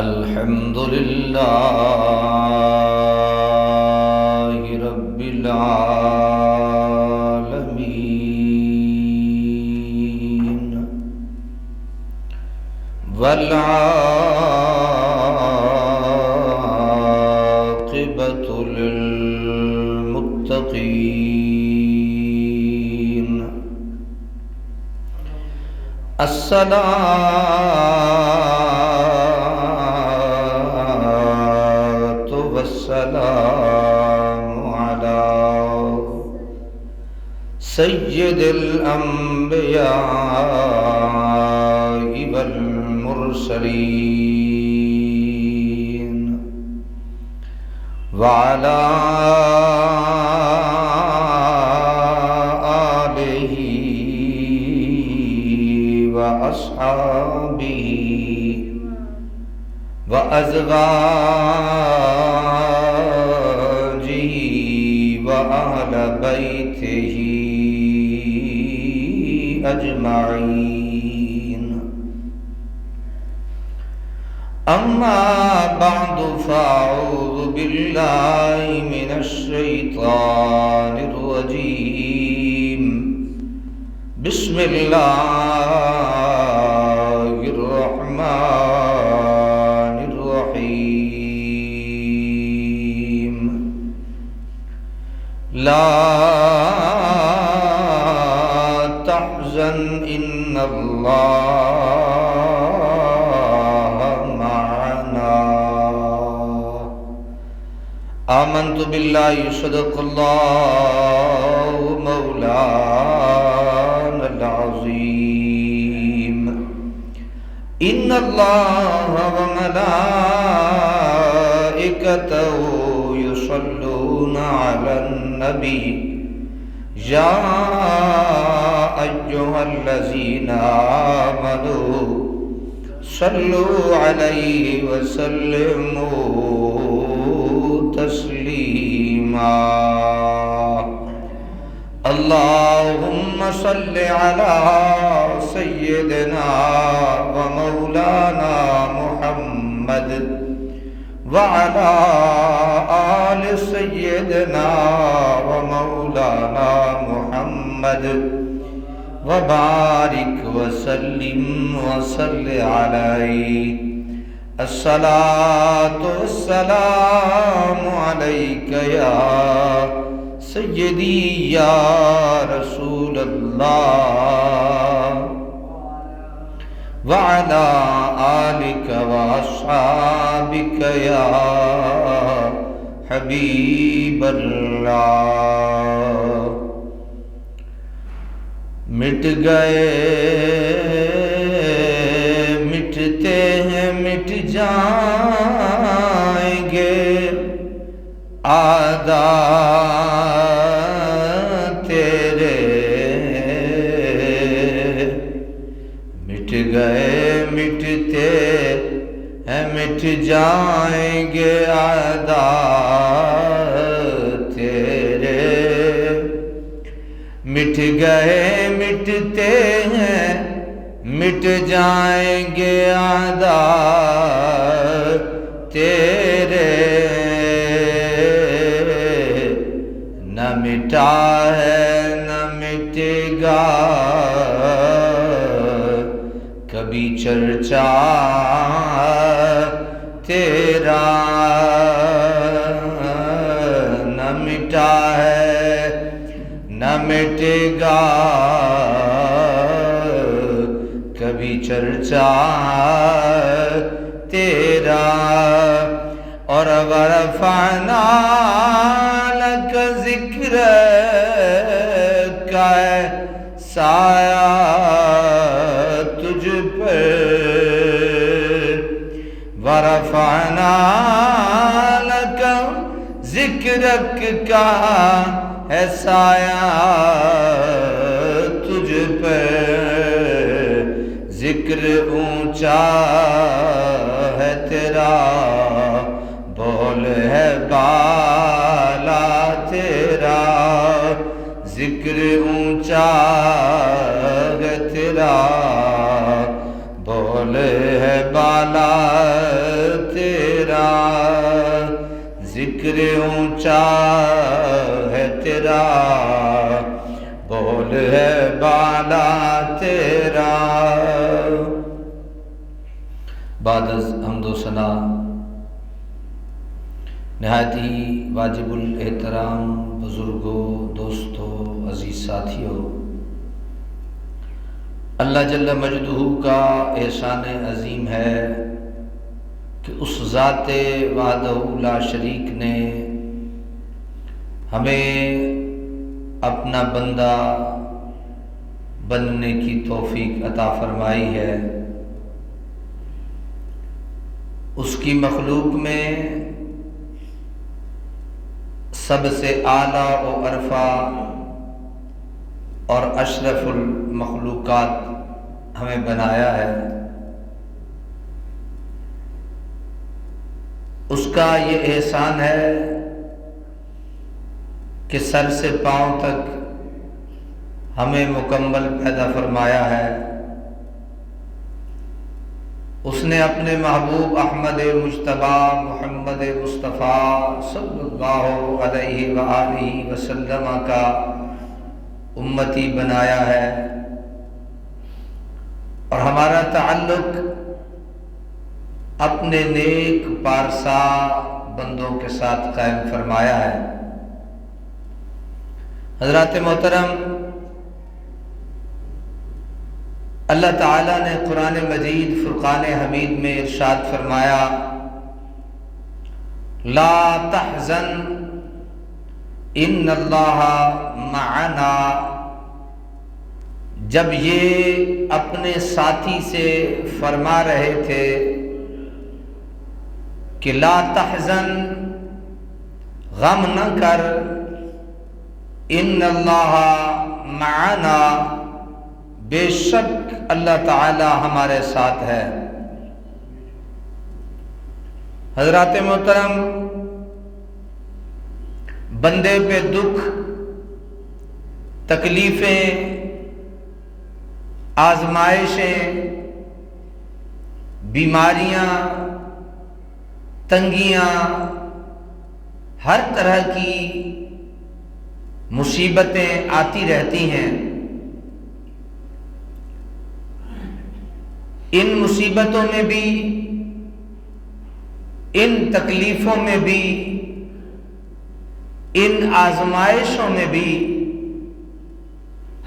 الحمد لله رب العالمين والعاقبة للمتقين الصلاة والسلام على سيد الأنبياء والمرسلين وعلى آله وأصحابه وأزواجه وأهل بيته أجمعين. أما بعد فأعوذ بالله من الشيطان الرجيم. بسم الله الرحمن الرحيم. لا تحزن إن الله معنا. آمنت بالله صدق الله مولانا العظيم. إن الله وملائكته يصلون على النبي يا أيها الذين آمنوا صلوا عليه وسلموا تسليما. اللهم صل على سيدنا ومولانا محمد وعلى آل سيدنا ومولانا محمد وبارك وسلم وصل عليه. الصلاة والسلام عليك يا سيدي يا رسول الله وعلى آلك وأصحابك يا حبيب الله. مٹ گئے مٹتے ہیں مٹ جائیں گے اعداء تیرے. مٹ گئے مٹتے ہیں مٹ جائیں گے اعداء تیرے. مٹ گئے مٹتے ہیں مٹ جائیں گے اعداء تیرے. نہ مٹا ہے نہ مٹے گا کبھی چرچا تیرا. نہ مٹا ہے نہ مٹے گا کبھی چرچا تیرا. اور ورفعنا لک ذکرک ہے سایہ تجھ پر. ورفعنا لک ذکرک کا ہے سایہ تجھ پر. ذکر اونچا ہے تیرا بول ہے بالا تیرا. ذکر اونچا ہے تیرا، بول ہے بالا تیرا، ذکر اونچا ہے تیرا، بول ہے بالا تیرا۔ بعد از حمد و ثنا نہایت ہی واجب الاحترام بزرگوں، دوستوں، عزیز ساتھیوں، اللہ جل مجدہ کا احسان عظیم ہے کہ اس ذات وحدہ لا شریک نے ہمیں اپنا بندہ بننے کی توفیق عطا فرمائی ہے۔ اس کی مخلوق میں سب سے اعلیٰ و ارفع اور اشرف المخلوقات ہمیں بنایا ہے۔ اس کا یہ احسان ہے کہ سر سے پاؤں تک ہمیں مکمل پیدا فرمایا ہے۔ اس نے اپنے محبوب احمد مجتبی محمد مصطفیٰ صلی اللہ علیہ وآلہ وسلم کا امتی بنایا ہے، اور ہمارا تعلق اپنے نیک پارسا بندوں کے ساتھ قائم فرمایا ہے۔ حضرات محترم، اللہ تعالیٰ نے قرآن مجید فرقان حمید میں ارشاد فرمایا، لا تحزن ان اللہ معنا۔ جب یہ اپنے ساتھی سے فرما رہے تھے کہ لا تحزن، غم نہ کر، ان اللہ معنا، بے شک اللہ تعالی ہمارے ساتھ ہے۔ حضرات محترم، بندے پہ دکھ، تکلیفیں، آزمائشیں، بیماریاں، تنگیاں، ہر طرح کی مصیبتیں آتی رہتی ہیں۔ ان مصیبتوں میں بھی، ان تکلیفوں میں بھی، ان آزمائشوں میں بھی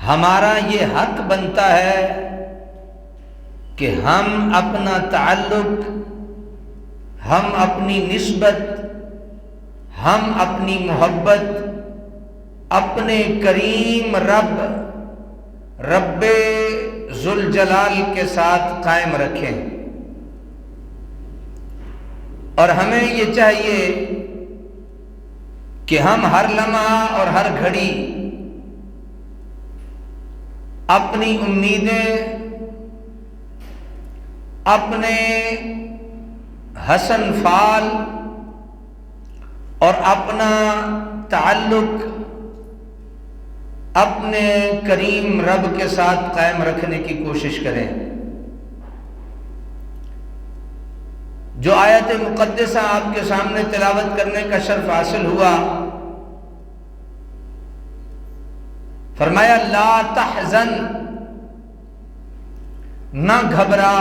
ہمارا یہ حق بنتا ہے کہ ہم اپنا تعلق، ہم اپنی نسبت، ہم اپنی محبت اپنے کریم رب ذوالجلال کے ساتھ قائم رکھیں، اور ہمیں یہ چاہیے کہ ہم ہر لمحہ اور ہر گھڑی اپنی امیدیں، اپنے حسن فعل اور اپنا تعلق اپنے کریم رب کے ساتھ قائم رکھنے کی کوشش کریں۔ جو آیت مقدسہ آپ کے سامنے تلاوت کرنے کا شرف حاصل ہوا، فرمایا لا تحزن، نہ گھبرا،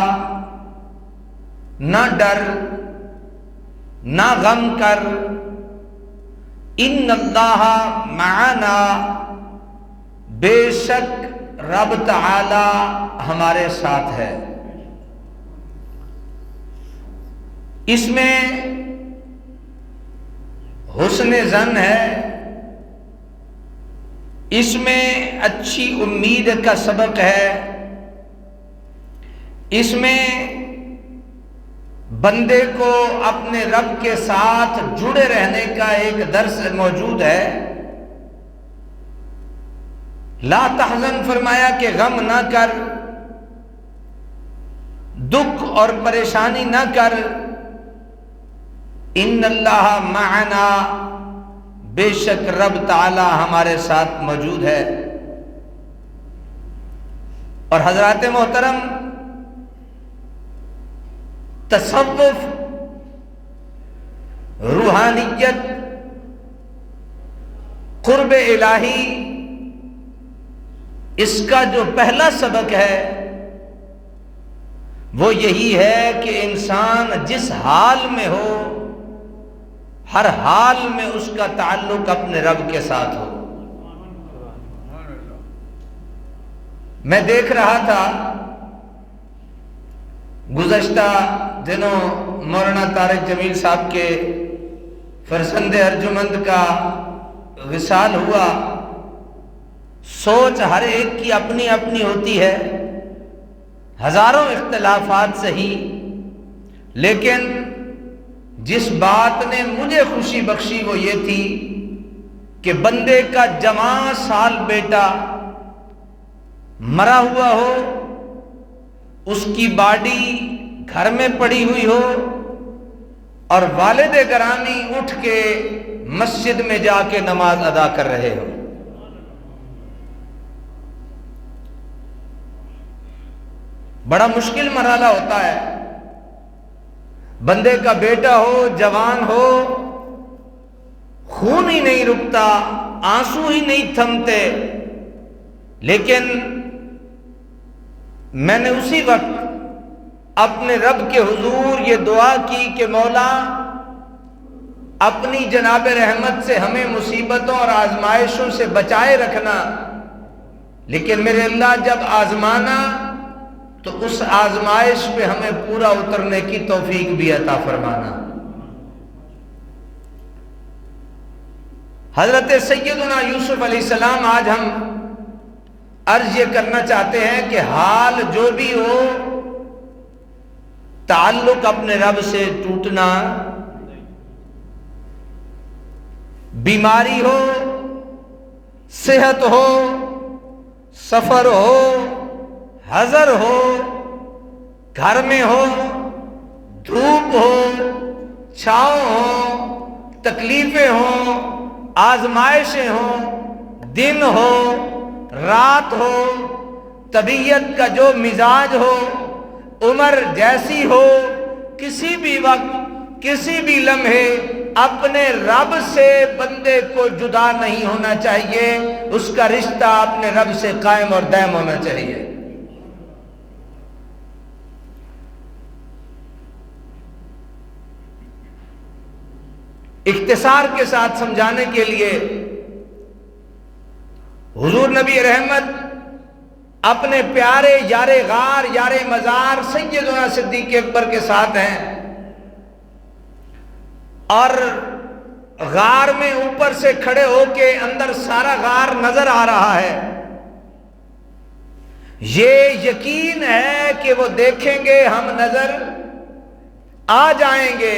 نہ ڈر، نہ غم کر، ان اللہ معنا، بے شک رب تعالی ہمارے ساتھ ہے۔ اس میں حسن ظن ہے، اس میں اچھی امید کا سبق ہے، اس میں بندے کو اپنے رب کے ساتھ جڑے رہنے کا ایک درس موجود ہے۔ لا تحزن فرمایا کہ غم نہ کر، دکھ اور پریشانی نہ کر، ان اللہ معنا، بے شک رب تعالی ہمارے ساتھ موجود ہے۔ اور حضرات محترم، تصوف، روحانیت، قرب الہی، اس کا جو پہلا سبق ہے وہ یہی ہے کہ انسان جس حال میں ہو، ہر حال میں اس کا تعلق اپنے رب کے ساتھ ہو۔ میں دیکھ رہا تھا گزشتہ دنوں مولانا طارق جمیل صاحب کے فرزند ارجمند کا وصال ہوا۔ سوچ ہر ایک کی اپنی اپنی ہوتی ہے، ہزاروں اختلافات صحیح، لیکن جس بات نے مجھے خوشی بخشی وہ یہ تھی کہ بندے کا جوان سال بیٹا مرا ہوا ہو، اس کی باڈی گھر میں پڑی ہوئی ہو، اور والد گرامی اٹھ کے مسجد میں جا کے نماز ادا کر رہے ہو۔ بڑا مشکل مرحلہ ہوتا ہے، بندے کا بیٹا ہو، جوان ہو، خون ہی نہیں رکتا، آنسو ہی نہیں تھمتے، لیکن میں نے اسی وقت اپنے رب کے حضور یہ دعا کی کہ مولا اپنی جناب رحمت سے ہمیں مصیبتوں اور آزمائشوں سے بچائے رکھنا، لیکن میرے اللہ جب آزمانا تو اس آزمائش پہ ہمیں پورا اترنے کی توفیق بھی عطا فرمانا۔ حضرت سیدنا یوسف علیہ السلام، آج ہم عرض یہ کرنا چاہتے ہیں کہ حال جو بھی ہو، تعلق اپنے رب سے ٹوٹنا، بیماری ہو، صحت ہو، سفر ہو، حضر ہو، گھر میں ہو، دھوپ ہو، چھاؤں ہو، تکلیفیں ہوں، آزمائشیں ہوں، دن ہو، رات ہو، طبیعت کا جو مزاج ہو، عمر جیسی ہو، کسی بھی وقت، کسی بھی لمحے اپنے رب سے بندے کو جدا نہیں ہونا چاہیے، اس کا رشتہ اپنے رب سے قائم اور دائم ہونا چاہیے۔ اختصار کے ساتھ سمجھانے کے لیے، حضور نبی رحمت اپنے پیارے یار غار، یار مزار سیدنا صدیق اکبر کے ساتھ ہیں، اور غار میں اوپر سے کھڑے ہو کے اندر سارا غار نظر آ رہا ہے۔ یہ یقین ہے کہ وہ دیکھیں گے، ہم نظر آ جائیں گے،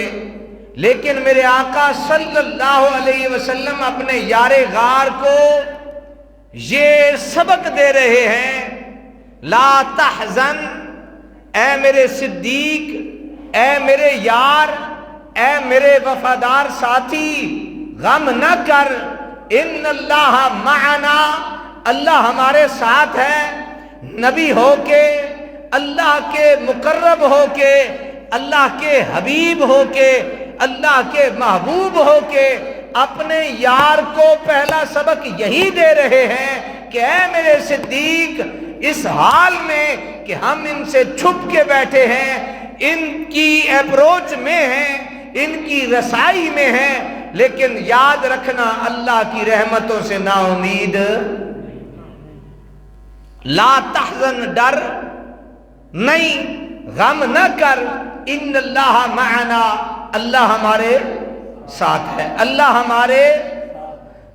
لیکن میرے آقا صلی اللہ علیہ وسلم اپنے یار غار کو یہ سبق دے رہے ہیں، لا تحزن، اے میرے صدیق، اے میرے یار، اے میرے وفادار ساتھی، غم نہ کر، ان اللہ معنا، اللہ ہمارے ساتھ ہے۔ نبی ہو کے، اللہ کے مقرب ہو کے، اللہ کے حبیب ہو کے، اللہ کے محبوب ہو کے اپنے یار کو پہلا سبق یہی دے رہے ہیں کہ اے میرے صدیق، اس حال میں کہ ہم ان سے چھپ کے بیٹھے ہیں، ان کی اپروچ میں ہیں، ان کی رسائی میں ہیں، لیکن یاد رکھنا اللہ کی رحمتوں سے نا امید، لا تحزن، ڈر نہیں، غم نہ کر، ان اللہ معنا، اللہ ہمارے ساتھ ہے۔ اللہ ہمارے،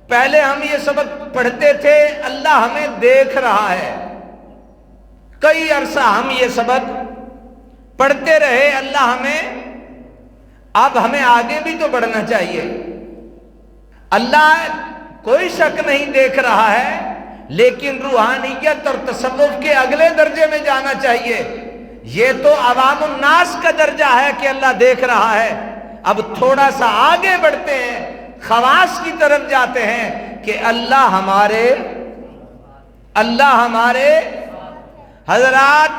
پہلے ہم یہ سبق پڑھتے تھے، اللہ ہمیں دیکھ رہا ہے، کئی عرصہ ہم یہ سبق پڑھتے رہے، اللہ ہمیں، اب ہمیں آگے بھی تو بڑھنا چاہیے۔ اللہ کوئی شک نہیں دیکھ رہا ہے، لیکن روحانیت اور تصوف کے اگلے درجے میں جانا چاہیے۔ یہ تو عوام الناس کا درجہ ہے کہ اللہ دیکھ رہا ہے، اب تھوڑا سا آگے بڑھتے ہیں، خواص کی طرف جاتے ہیں کہ اللہ ہمارے حضرات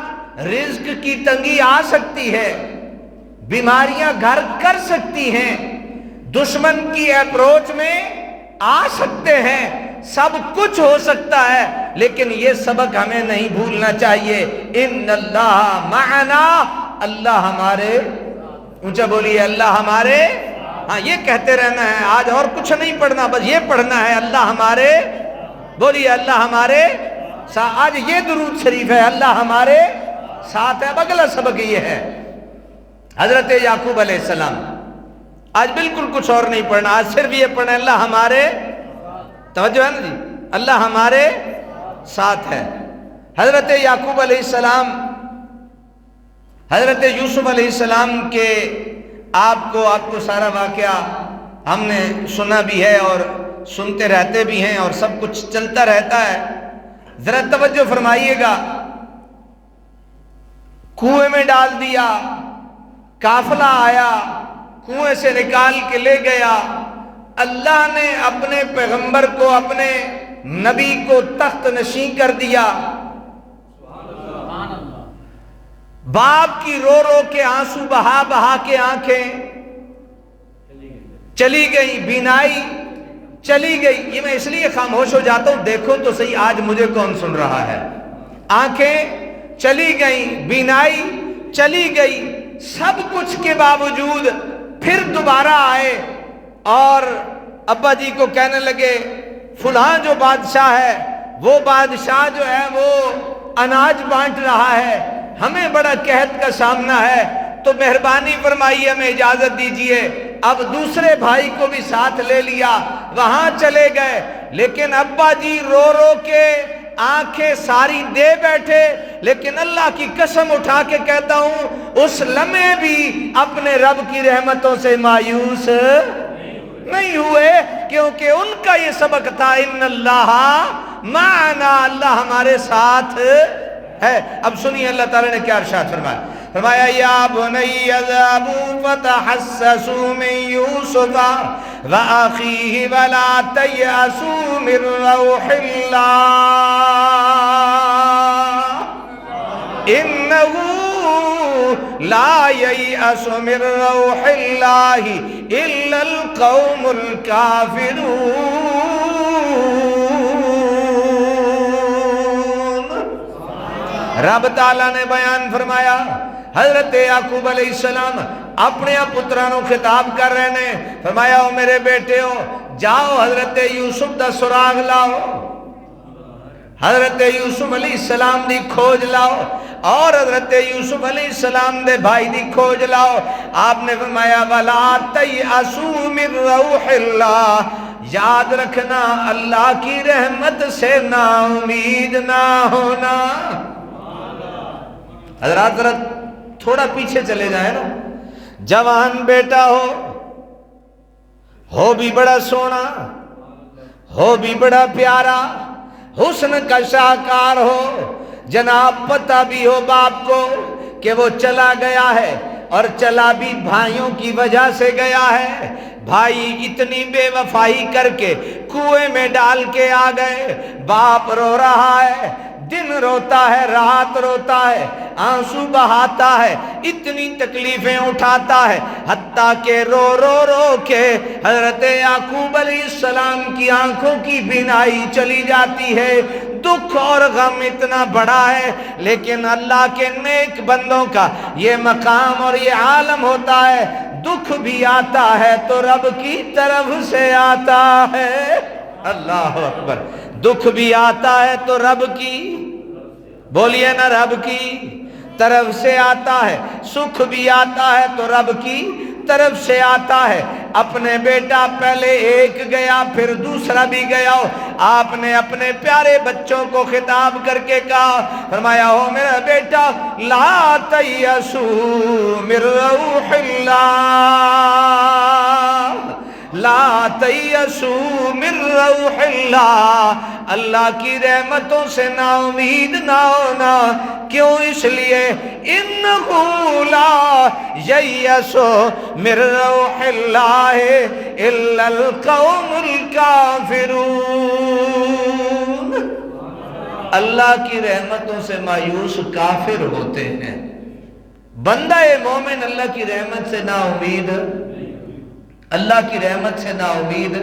رزق کی تنگی آ سکتی ہے، بیماریاں گھر کر سکتی ہیں، دشمن کی اپروچ میں آ سکتے ہیں، سب کچھ ہو سکتا ہے، لیکن یہ سبق ہمیں نہیں بھولنا چاہیے، ان اللہ معنا، اللہ ہمارے، اونچا بولیے اللہ ہمارے، ہاں یہ کہتے رہنا ہے، آج اور کچھ نہیں پڑھنا، بس یہ پڑھنا ہے اللہ ہمارے، بولیے اللہ ہمارے ساتھ، آج یہ درود شریف ہے اللہ ہمارے ساتھ ہے۔ اب اگلا سبق یہ ہے، حضرت یعقوب علیہ السلام، آج بالکل کچھ اور نہیں پڑھنا، آج صرف یہ پڑھنا ہے اللہ ہمارے، توجہ ہے نا جی، اللہ ہمارے ساتھ ہے۔ حضرت یعقوب علیہ السلام، حضرت یوسف علیہ السلام کے آپ کو سارا واقعہ ہم نے سنا بھی ہے اور سنتے رہتے بھی ہیں اور سب کچھ چلتا رہتا ہے، ذرا توجہ فرمائیے گا۔ کنویں میں ڈال دیا، قافلہ آیا، کنویں سے نکال کے لے گیا، اللہ نے اپنے پیغمبر کو، اپنے نبی کو تخت نشین کر دیا، باپ کی رو رو کے آنسو بہا بہا کے آنکھیں چلی گئی، بینائی چلی گئی، یہ میں اس لیے خاموش ہو جاتا ہوں، دیکھو تو صحیح آج مجھے کون سن رہا ہے، آنکھیں چلی گئیں، بینائی چلی گئی، سب کچھ کے باوجود پھر دوبارہ آئے اور ابا جی کو کہنے لگے فلاں جو بادشاہ ہے، وہ بادشاہ جو ہے وہ اناج بانٹ رہا ہے، ہمیں بڑا قحط کا سامنا ہے، تو مہربانی فرمائیے ہمیں اجازت دیجئے۔ اب دوسرے بھائی کو بھی ساتھ لے لیا، وہاں چلے گئے، لیکن ابا جی رو رو کے آنکھیں ساری دے بیٹھے، لیکن اللہ کی قسم اٹھا کے کہتا ہوں اس لمحے بھی اپنے رب کی رحمتوں سے مایوس نہیں ہوئے، کیونکہ ان کا یہ سبق تھا ان اللہ معنا، اللہ ہمارے ساتھ ہے۔ اب سنیے اللہ تعالیٰ نے کیا ارشاد فرمایا، فرمایا یا بنی اذهبوا فتحسسوا من یوسف واخیہ ولا تیأسوا من روح اللہ انہ لا ییأس من روح اللہ الا القوم الکافرون۔ رب تعالیٰ نے بیان فرمایا، حضرت یعقوب علیہ السلام اپنے پترانوں خطاب کر رہے ہیں، فرمایا او میرے بیٹے ہو، جاؤ حضرت یوسف دا سراغ لاؤ، حضرت یوسف علیہ السلام دی کھوج لاؤ، اور حضرت یوسف علیہ السلام دے بھائی دی کھوج لاؤ۔ آپ نے فرمایا وَلَا تَيْأَسُوا مِن رَوْحِ اللَّهِ، یاد رکھنا اللہ کی رحمت سے نا امید نہ ہونا۔ حضرات ذرا تھوڑا پیچھے چلے جائیں نا، جوان بیٹا ہو بھی بڑا سونا، ہو بھی بڑا پیارا، حسن کا شاہکار ہو، جناب پتہ بھی ہو باپ کو کہ وہ چلا گیا ہے، اور چلا بھی بھائیوں کی وجہ سے گیا ہے، بھائی اتنی بے وفائی کر کے کنویں میں ڈال کے آ گئے، باپ رو رہا ہے، دن روتا ہے، رات روتا ہے، آنسو بہاتا ہے، اتنی تکلیفیں اٹھاتا ہے، حتیٰ کہ رو رو رو کے حضرت یعقوب علیہ السلام کی آنکھوں کی بینائی چلی جاتی ہے، دکھ اور غم اتنا بڑا ہے، لیکن اللہ کے نیک بندوں کا یہ مقام اور یہ عالم ہوتا ہے، دکھ بھی آتا ہے تو رب کی طرف سے آتا ہے، اللہ اکبر، دکھ بھی آتا ہے تو رب کی، بولیے نا رب کی طرف سے آتا ہے، سکھ بھی آتا ہے تو رب کی طرف سے آتا ہے۔ اپنے بیٹا پہلے ایک گیا پھر دوسرا بھی گیا، آپ نے اپنے پیارے بچوں کو خطاب کر کے کہا، فرمایا ہو میرا بیٹا لا تیأسوا من روح اللہ، لا تیأسوا من روح اللہ، اللہ کی رحمتوں سے نا امید نہ ہونا، کیوں؟ اس لیے انہ لا ییأس من روح اللہ الا القوم الکافرون۔ اللہ کی رحمتوں سے مایوس کافر ہوتے ہیں۔ بندہ مومن اللہ کی رحمت سے نا امید، اللہ کی رحمت سے نا امید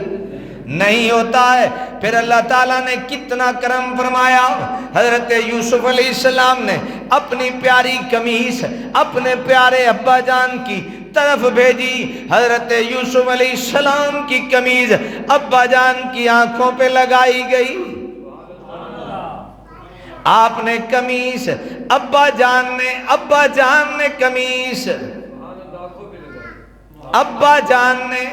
نہیں ہوتا ہے۔ پھر اللہ تعالیٰ نے کتنا کرم فرمایا، حضرت یوسف علیہ السلام نے اپنی پیاری قمیص اپنے پیارے ابا جان کی طرف بھیجی۔ حضرت یوسف علیہ السلام کی قمیض ابا جان کی آنکھوں پہ لگائی گئی۔ آپ نے قمیص ابا جان نے قمیص ابا جان نے،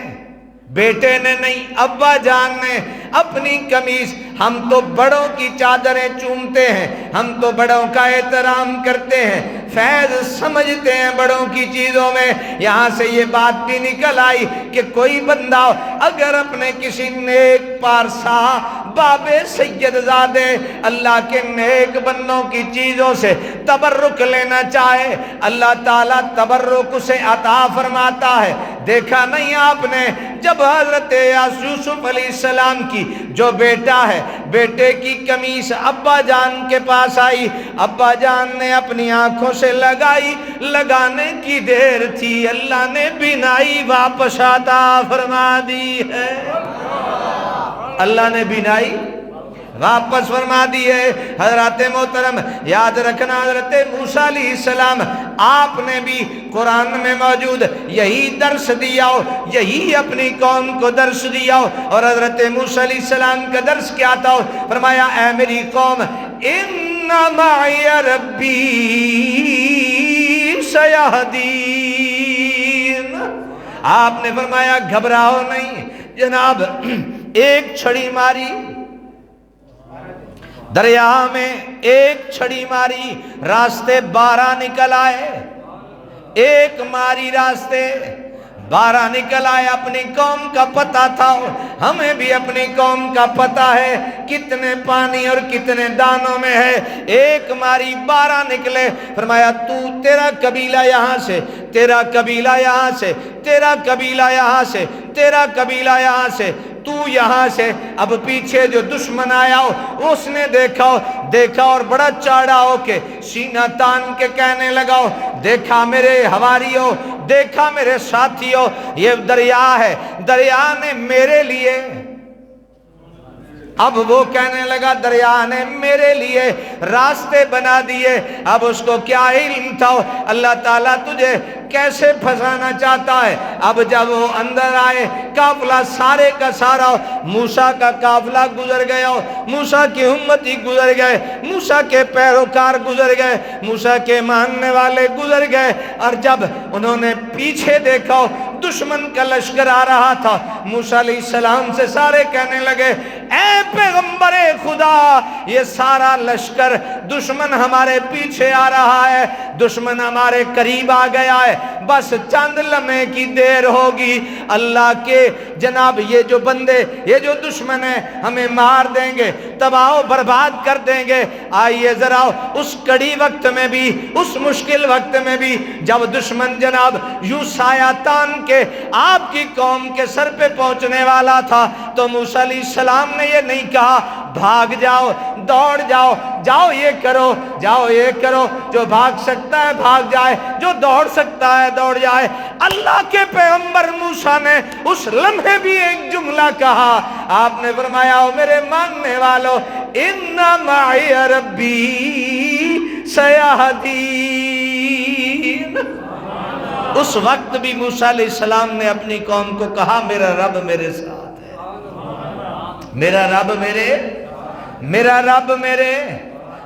بیٹے نے نہیں، ابا جان نے اپنی قمیص۔ ہم تو بڑوں کی چادریں چومتے ہیں، ہم تو بڑوں کا احترام کرتے ہیں، فیض سمجھتے ہیں بڑوں کی چیزوں میں۔ یہاں سے یہ بات بھی نکل آئی کہ کوئی بندہ اگر اپنے کسی نیک پارسا باب سید زادے اللہ کے نیک بندوں کی چیزوں سے تبرک لینا چاہے، اللہ تعالیٰ تبرک اسے عطا فرماتا ہے۔ دیکھا نہیں آپ نے جب حضرت یوسف علیہ السلام کی جو بیٹا ہے، بیٹے کی قمیص ابا جان کے پاس آئی، ابا جان نے اپنی آنکھوں سے لگائی، لگانے کی دیر تھی اللہ نے بینائی واپس عطا فرما دی ہے، اللہ نے بینائی واپس فرما دی ہے۔ حضرات محترم یاد رکھنا، حضرت موسیٰ علیہ السلام آپ نے بھی قرآن میں موجود یہی درس دیا ہو، یہی اپنی قوم کو درس دیا ہو۔ اور حضرت موسیٰ علیہ السلام کا درس کیا تھا؟ فرمایا اے میری قوم ان معی ربی سیہدین۔ آپ نے فرمایا گھبراؤ نہیں جناب، ایک چھڑی ماری دریا میں، ایک چھڑی ماری راستے 12 نکل آئے، ایک ماری راستے 12 نکل آئے۔ اپنی قوم کا پتہ تھا، ہمیں بھی اپنی قوم کا پتہ ہے کتنے پانی اور کتنے دانوں میں ہے۔ ایک ماری 12 نکلے۔ فرمایا تیرا قبیلہ یہاں سے، تیرا قبیلہ یہاں سے، تیرا قبیلہ یہاں سے، تیرا قبیلہ یہاں سے، تو یہاں سے۔ اب پیچھے جو دشمن آیا ہو اس نے دیکھا اور بڑا چاڑا ہو کے سینہ تان کے کہنے لگا، دیکھا میرے حواریوں، دیکھا میرے ساتھیوں، یہ دریا ہے، دریا نے میرے لیے، اب وہ کہنے لگا دریا نے میرے لیے راستے بنا دیے۔ اب اس کو کیا علم تھا اللہ تعالیٰ تجھے کیسے پھنسانا چاہتا ہے۔ اب جب وہ اندر آئے، قافلہ سارے کا سارا موسیٰ کا قافلہ گزر گیا، موسیٰ کی امتی گزر گئے، موسیٰ کے پیروکار گزر گئے، موسیٰ کے ماننے والے گزر گئے۔ اور جب انہوں نے پیچھے دیکھا دشمن کا لشکر آ رہا تھا، موسیٰ علیہ السلام سے سارے کہنے لگے اے پیغمبر خدا، یہ سارا لشکر دشمن ہمارے پیچھے آ رہا ہے، دشمن ہمارے قریب آ گیا ہے، بس چند لمحے کی دیر ہوگی، اللہ کے جناب یہ جو بندے، یہ جو دشمن ہیں ہمیں مار دیں گے، تباہ و برباد کر دیں گے۔ آئیے ذرا اس کڑی وقت میں بھی، اس مشکل وقت میں بھی جب دشمن جناب یوں سایہ تان کے آپ کی قوم کے سر پہ پہنچنے والا تھا، تو موسیٰ علیہ السلام نے یہ نہیں کہا بھاگ جاؤ، دوڑ جاؤ، جاؤ یہ کرو، جاؤ یہ کرو، جو بھاگ سکتا ہے بھاگ جائے، جو دوڑ سکتا ہے دوڑ جائے۔ اللہ کے پیغمبر موسیٰ نے اس لمحے بھی ایک جملہ کہا، آپ نے فرمایا او میرے ماننے والو ان معی ربی سیہدین۔ اس وقت بھی موسیٰ علیہ السلام نے اپنی قوم کو کہا میرا رب میرے ساتھ ہے، میرا رب میرے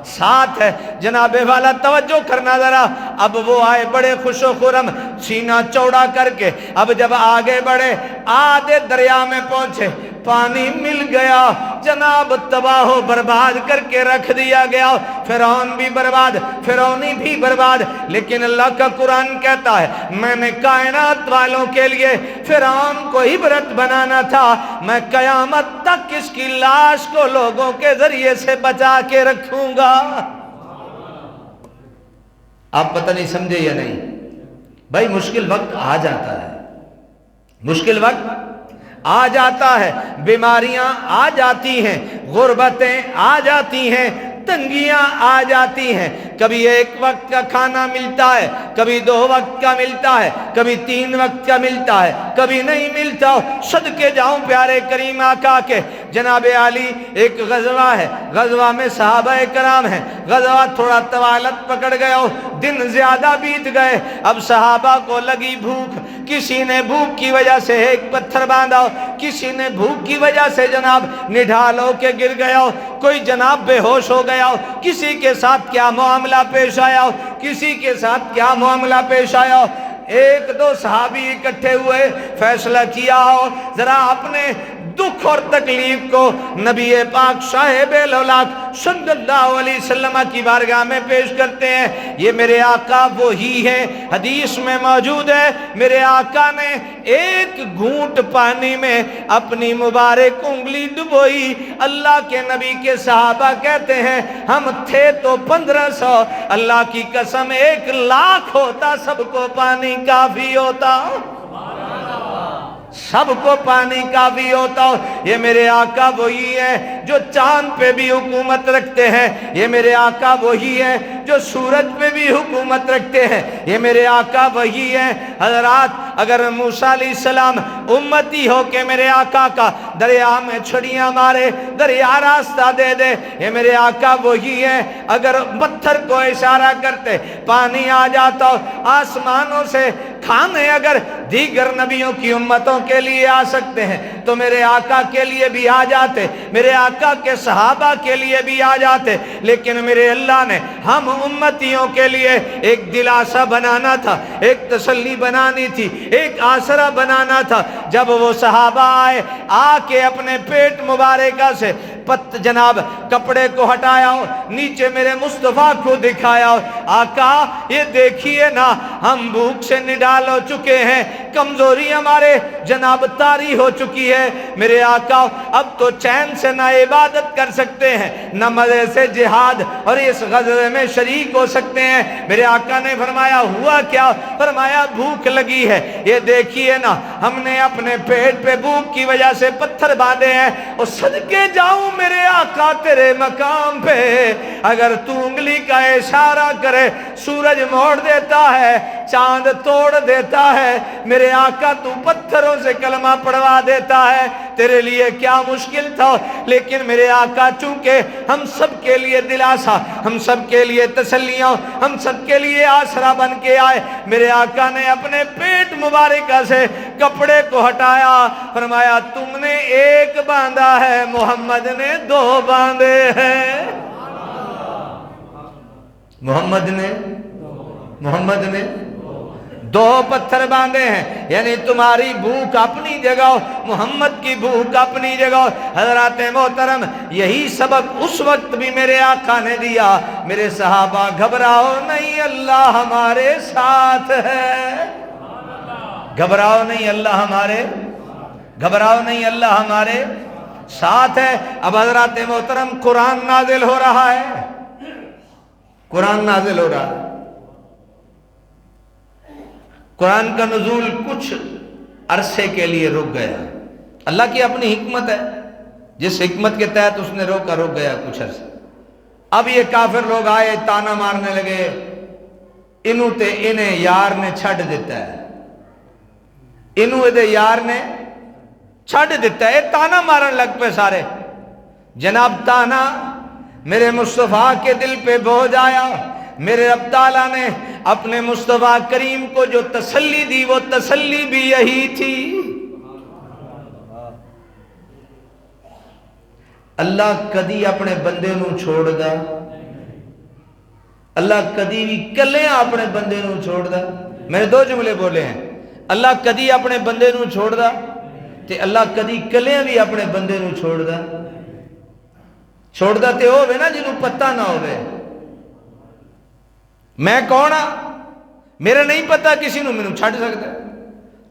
ساتھ ہے۔ جناب والا توجہ کرنا ذرا، اب وہ آئے بڑے خوش و خرم سینہ چوڑا کر کے، اب جب آگے بڑھے آدھے دریا میں پہنچے، پانی مل گیا، جناب تباہ و برباد کر کے رکھ دیا گیا، فرعون بھی برباد، فرعونی بھی برباد۔ لیکن اللہ کا قرآن کہتا ہے میں نے کائنات والوں کے لیے فرعون کو عبرت بنانا تھا، میں قیامت تک اس کی لاش کو لوگوں کے ذریعے سے بچا کے رکھوں گا۔ آپ پتہ نہیں سمجھے یا نہیں بھائی، مشکل وقت آ جاتا ہے، مشکل وقت آ جاتا ہے، بیماریاں آ جاتی ہیں، غربتیں آ جاتی ہیں، تنگیاں آ جاتی ہیں، کبھی ایک وقت کا کھانا ملتا ہے، کبھی 2 وقت کا ملتا ہے، کبھی 3 وقت کا ملتا ہے، کبھی نہیں ملتا. صدقے جاؤں پیارے کریم آقا کے. جناب علی ایک غزوہ ہے، غزوہ میں صحابہ کرام ہیں، غزوہ تھوڑا طوالت پکڑ گیا ہو، دن زیادہ بیت گئے. اب صحابہ کو لگی بھوک، کسی نے بھوک کی وجہ سے ایک پتھر باندھا ہو، کسی نے بھوک کی وجہ سے جناب نڈھال ہو کے گر گیا ہو، کوئی جناب بے ہوش ہو گیا ہو. کسی کے ساتھ کیا معاملہ پیش آیا ہو، کسی کے ساتھ کیا معاملہ پیش آیا ہو. 1-2 صحابی اکٹھے ہوئے، فیصلہ کیا ہو ذرا اپنے دکھ اور تکلیف کو نبی پاک صاحب الاولاق صلی اللہ علیہ وسلم کی بارگاہ میں پیش کرتے ہیں. یہ میرے آقا وہی ہے، حدیث میں موجود ہے، میرے آقا نے ایک گھونٹ پانی میں اپنی مبارک انگلی ڈبوئی. اللہ کے نبی کے صحابہ کہتے ہیں ہم تھے تو 1500، اللہ کی قسم 1,00,000 ہوتا سب کو پانی کافی ہوتا، سب کو پانی کافی ہوتا. یہ میرے آقا وہی ہے جو چاند پہ بھی حکومت رکھتے ہیں، یہ میرے آقا وہی ہے جو سورج پہ بھی حکومت رکھتے ہیں، یہ میرے آقا وہی ہے. حضرات اگر موسیٰ علیہ السلام امتی ہو کے میرے آقا کا دریا میں چھڑیاں مارے، دریا راستہ دے دے، یہ میرے آقا وہی ہے. اگر پتھر کو اشارہ کرتے پانی آ جاتا، آسمانوں سے کھانے اگر دیگر نبیوں کی امتوں کے لیے آ سکتے ہیں تو میرے آقا کے لیے بھی آ جاتے، میرے آقا کے صحابہ کے لیے بھی آ جاتے. لیکن میرے اللہ نے ہم امتیوں کے لیے ایک دلاسا بنانا تھا، ایک تسلی بنانی تھی، ایک آسرا بنانا تھا. جب وہ صحابہ آئے، آ کے اپنے پیٹ مبارکہ سے جناب کپڑے کو ہٹایا ہو، نیچے میرے مصطفیٰ کو دکھایا ہو، آقا یہ دیکھیے نا ہم بھوک سے نڈال ہو چکے ہیں، کمزوری ہمارے جناب طاری ہو چکی ہے. میرے آقا اب تو چین سے نہ عبادت کر سکتے ہیں، نہ مزے سے جہاد اور اس غزوے میں شریک ہو سکتے ہیں. میرے آقا نے فرمایا ہوا کیا؟ فرمایا بھوک لگی ہے، یہ دیکھیے نا ہم نے اپنے پیٹ پہ بھوک کی وجہ سے پتھر باندھے ہیں. اور صدقے جاؤں میرے آقا تیرے مقام پہ اگر تو انگلی کا اشارہ کرے سورج موڑ دیتا ہے، چاند توڑ دیتا ہے، میرے آقا تو پتھروں سے کلمہ پڑھوا دیتا ہے، تیرے لیے کیا مشکل تھا. لیکن میرے آقا چونکہ ہم سب کے لیے دلاسا، ہم سب کے لیے تسلیاں، ہم سب کے لیے آسرا بن کے آئے، میرے آقا نے اپنے پیٹ مبارکہ سے کپڑے کو ہٹایا، فرمایا تم نے ایک باندھا ہے، محمد نے 2 باندھے ہیں. محمد نے 2 پتھر باندھے ہیں، یعنی تمہاری بھوک اپنی جگہ، محمد کی بھوک اپنی جگہ. حضرات محترم یہی سبق اس وقت بھی میرے آقا نے دیا، میرے صحابہ گھبراؤ نہیں اللہ ہمارے ساتھ ہے، گھبراؤ نہیں اللہ ہمارے ساتھ ہے. اب حضرات محترم قرآن نازل ہو رہا ہے، قرآن نازل ہو رہا ہے. قرآن کا نزول کچھ عرصے کے لیے رک گیا، اللہ کی اپنی حکمت ہے، جس حکمت کے تحت اس نے رک گیا کچھ عرصے. اب یہ کافر لوگ آئے تانا مارنے لگے، انہوں تے انہیں یار نے چھڑ دیتا ہے، انہوں دے یار نے چھڑ دیتا ہے، تانا مارن لگ پہ سارے. جناب تانا میرے مصطفیٰ کے دل پہ بوجھ آیا. میرے رب تعالیٰ نے اپنے مصطفیٰ کریم کو جو تسلی دی وہ تسلی بھی یہی تھی. اللہ کدی اپنے بندے نو چھوڑ دا، اللہ کدی بھی کلیاں اپنے بندے نو چھوڑ دا. میں نے 2 جملے بولے ہیں، اللہ کدی اپنے بندے نو چھوڑ دا تے اللہ کدی کلیاں بھی اپنے بندے نو چھوڑ دا. چھوڑ دا تے ہووے نا جنوں پتہ نہ ہووے. میں کون ہاں میرا نہیں پتا کسی نو مینوں چھڑ سکدا ہے،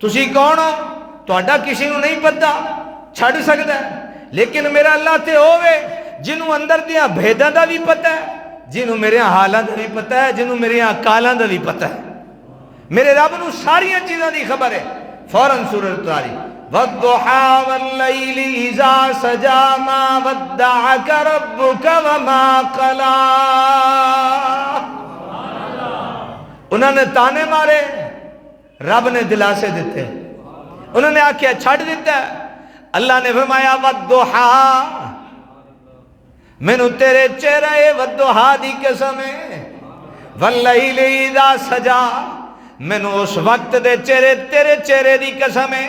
تسی کون ہو تہاڈا کسی نو نہیں پتا چھڑ سکدا ہے. لیکن میرا اللہ تے ہووے جنوں اندر دیاں بھیداں دا بھی پتہ ہے، جنوں میرے حالاں دا بھی پتہ ہے، جنوں میرے کالاں دا بھی پتہ ہے. میرے رب نو ساریاں چیزاں دی خبر ہے. فوراً سورۃ اتاری والضحى والليل إذا سجى ما ودعك ربك وما قلى. انہوں نے تانے مارے، رب نے دلاسے دیتے. انہوں نے آکھیا چھڑ دیتا ہے. اللہ نے فرمایا والضحى، مینوں تیرے چہرے والضحى دی قسم ہے. واللیل اذا سجا، مینوں اس وقت دے چہرے تیرے چہرے دی قسم ہے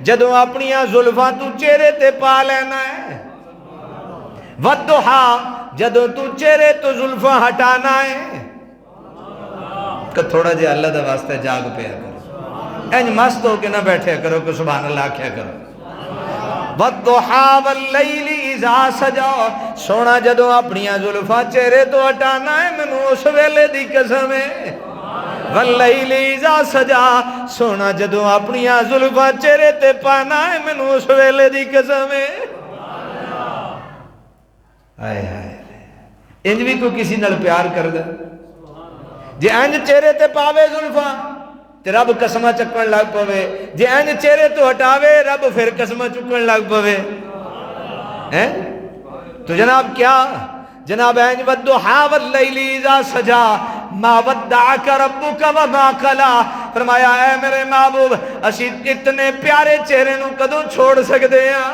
جدوں اپنیاں زلفاں تو چہرے تے پا لینا ہے. والضحى، جدوں تو چہرے تو زلفاں ہٹانا ہے. کہ تھوڑا جہا اللہ دا واسطہ جاگ پیا کرو، انج مست ہو کے نہ بیٹھے کرو کہ سبحان اللہ کیا کرو. والضحى واللیل اذا سجا، سونا جدوں اپنیاں زلفاں چہرے تو ہٹانا ہے مینوں اس ویلے دی قسم ہے. واللیل اذا سجا، سونا جدوں اپنیاں زلفاں چہرے تے پانا ہے مینوں اس ویلے دی قسم ہے. آئے ہائے، انج بھی کوئی کسی نال پیار کردا جے انج چہرے تے پاوے زلفاں تے رب قسمہ چکن لگ پوے، جے انج چہرے تو ہٹاوے رب پھر قسمہ چکن لگ پوے. تو جناب کیا جناب انج والضحى واللیل اذا سجا ما ودعک ربک وما قلی. فرمایا اے میرے محبوب اسی اتنے پیارے چہرے نو کدوں چھوڑ سکتے ہیں.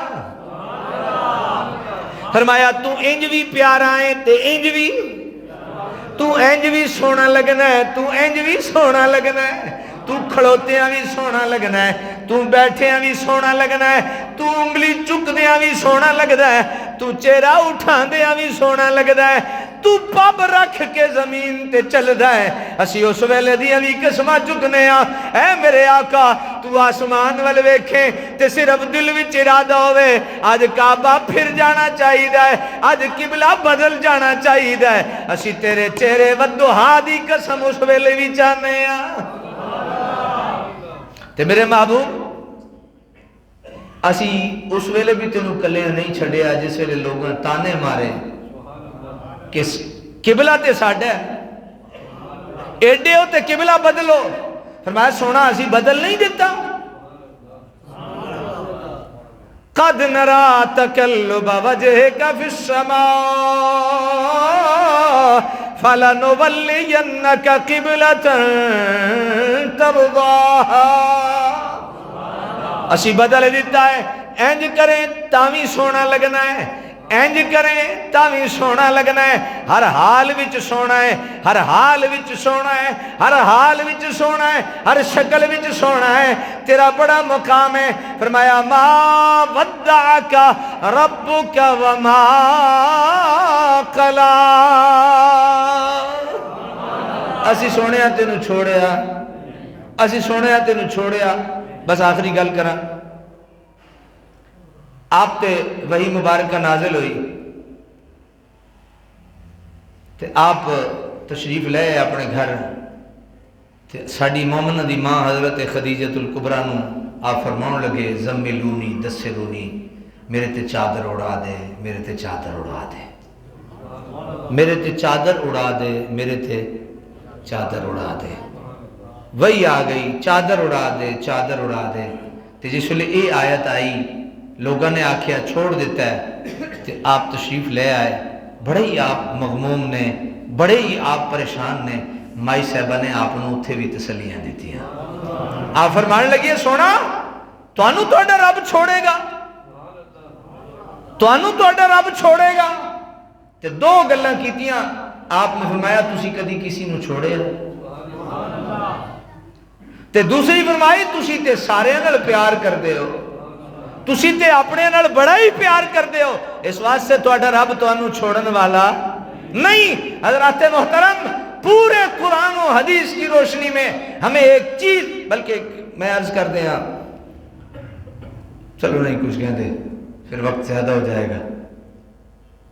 فرمایا تو انج بھی پیارا ہے تے انج بھی، تو انج بھی سونا لگنا ہے، تو انج بھی سونا لگنا ہے، تو کھڑوتیاں بھی سونا لگنا ہے، تو بیٹھیاں بھی سونا لگنا ہے، تو انگلی چکدیاں بھی سونا لگتا ہے، تو چہرہ اٹھاندیاں بھی سونا لگتا ہے، تو پب رکھ کے زمین تے چلدا ہے. اسی اس ویلے دیاں بھی قسمہ چکنے ہاں. اے میرے آقا تو آسمان وال ویکھیں تے صرف دل وچ ارادہ ہوئے آج کعبہ پھر جانا چاہیے ہے، آج قبلہ بدل جانا چاہیے ہے. اسی تیرے چہرے والضحى دی قسم اس ویلے بھی چاہنے ہاں. تے میرے محبوب اسی اس ویلے بھی تینوں کلے نہیں چھڑیا جس ویلے لوگوں تانے مارے کہ قبلہ تے ساڈا ہے، ایڈے ہو تے قبلہ بدلو. فرمایا سونا اسی بدل نہیں دیتا. قد نرى تقلب وجهك في السماء فلنولينك قبلة ترضاها. اسی بدل دیتا ہے. انج کریں تاوی سونا لگنا ہے، انج کریں تاوی سونا لگنا ہے. ہر حال وچ سونا ہے، ہر حال وچ سونا ہے، ہر حال وچ سونا ہے، ہر شکل وچ سونا ہے. تیرا بڑا مقام ہے. فرمایا ما ودعک ربک وما قلی. اسی سونے تینوں چھوڑیا، اسی سونے تینوں چھوڑیا. بس آخری گل کرا، آپ تے وحی مبارکہ نازل ہوئی تے آپ تشریف لے اپنے گھر تے ساڈی مومنہ دی ماں حضرت خدیجۃ الکبریٰ نو آپ فرماؤں لگے زملونی دسرونی، میرے تے چادر اڑا دے، میرے تے چادر اڑا دے، میرے تے چادر اڑا دے، میرے تے چادر اڑا دے. وہی آ گئی چادر اڑا دے، چادر اڑا دے. تے جس ویلے اے آیت آئی لوگوں نے آکھیا چھوڑ دیتا ہے تے آپ تشریف لے آئے. بڑے ہی آپ مغموم نے، بڑے ہی آپ پریشان نے. مائی صاحبہ نے آپ نو اتھے بھی تسلیاں دیتی ہیں. آپ فرمانے لگی سونا توانو تہاڈا رب چھوڑے گا، توانو تہاڈا رب چھوڑے گا. تے دو گلاں کیتیاں. آپ نے فرمایا تسی کدی کسی نو چھوڑے ہو؟ تے دوسری فرمائی تسی تے سارے نال پیار کر دے ہو، تسی تے اپنے نال بڑا ہی پیار کر دے ہو، اس واسطے تہاڈا رب تانوں چھوڑن والا نہیں. حضرات محترم پورے قرآن و حدیث کی روشنی میں ہمیں ایک چیز، بلکہ میں عرض کر دیں چلو نہیں کچھ کہتے پھر وقت زیادہ ہو جائے گا.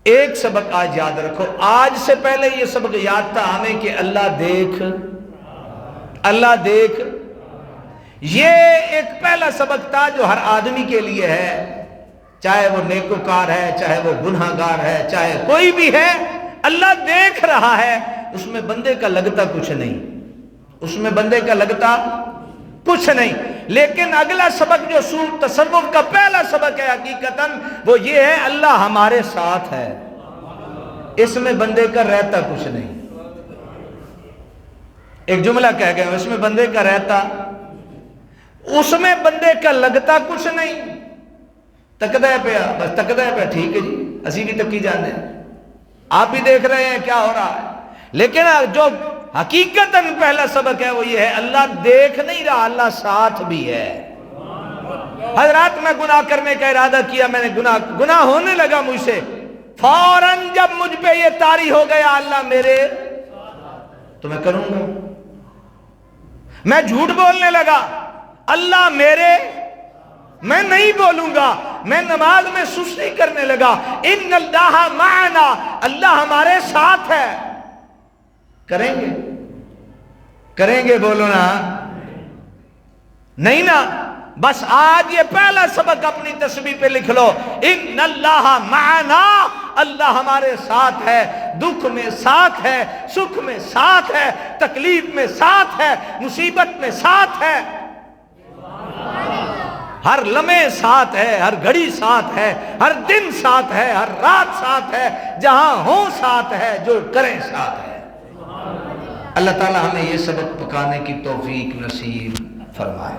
ایک سبق آج یاد رکھو. آج سے پہلے یہ سبق یاد تھا ہمیں کہ اللہ دیکھ، اللہ دیکھ. یہ ایک پہلا سبق تھا جو ہر آدمی کے لیے ہے، چاہے وہ نیکوکار ہے، چاہے وہ گناہگار ہے، چاہے کوئی بھی ہے. اللہ دیکھ رہا ہے. اس میں بندے کا لگتا کچھ نہیں، اس میں بندے کا لگتا کچھ نہیں. لیکن اگلا سبق جو تصوف کا پہلا سبق ہے حقیقتاً وہ یہ ہے اللہ ہمارے ساتھ ہے، اس میں بندے کا رہتا کچھ نہیں۔ ایک جملہ کہہ گئے اس میں بندے کا رہتا، اس میں بندے کا لگتا کچھ نہیں، تکدا ہے پیا بس تکدا ہے پیا، ٹھیک ہے جی اسی بھی تکی جانے، آپ بھی دیکھ رہے ہیں کیا ہو رہا ہے، لیکن جو حقیقتاً پہلا سبق ہے وہ یہ ہے اللہ دیکھ نہیں رہا، اللہ ساتھ بھی ہے۔ حضرات میں گناہ کرنے کا ارادہ کیا، میں نے گناہ ہونے لگا مجھ سے، فوراً جب مجھ پہ یہ طاری ہو گیا اللہ میرے، تو میں کروں گا، میں جھوٹ بولنے لگا اللہ میرے، میں نہیں بولوں گا، میں نماز میں سستی کرنے لگا ان اللہ معنا، اللہ ہمارے ساتھ ہے، کریں گے بولو نا، نہیں نا، بس آج یہ پہلا سبق اپنی تسبیح پہ لکھ لو، ان اللہ معنا، اللہ ہمارے ساتھ ہے، دکھ میں ساتھ ہے، سکھ میں ساتھ ہے، تکلیف میں ساتھ ہے، مصیبت میں ساتھ ہے، ہر لمحے ساتھ ہے، ہر گھڑی ساتھ ہے، ہر دن ساتھ ہے، ہر رات ساتھ ہے، جہاں ہوں ساتھ ہے، جو کریں ساتھ ہے۔ اللہ تعالی ہمیں یہ سبق پکانے کی توفیق نصیب فرمائے۔